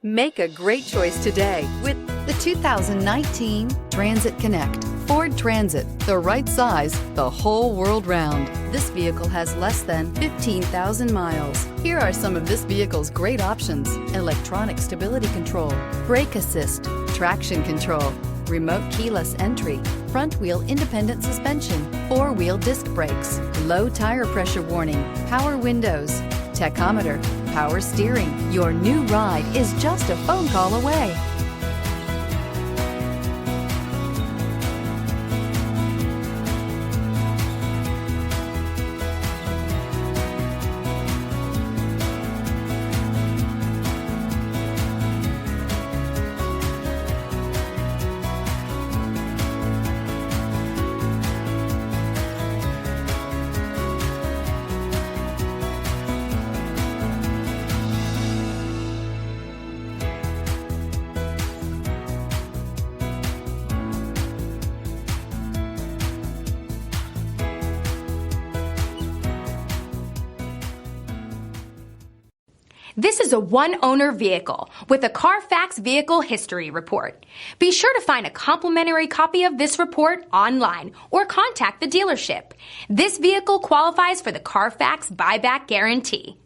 Make a great choice today with the 2019 Transit Connect. Ford Transit, the right size, the whole world round. This vehicle has less than 15,000 miles. Here are some of this vehicle's great options: electronic stability control, brake assist, traction control, remote keyless entry, front wheel independent suspension, four-wheel disc brakes, low tire pressure warning, power windows, tachometer, power steering. Your new ride is just a phone call away. This is a one-owner vehicle with a Carfax Vehicle History Report. Be sure to find a complimentary copy of this report online or contact the dealership. This vehicle qualifies for the Carfax Buyback Guarantee.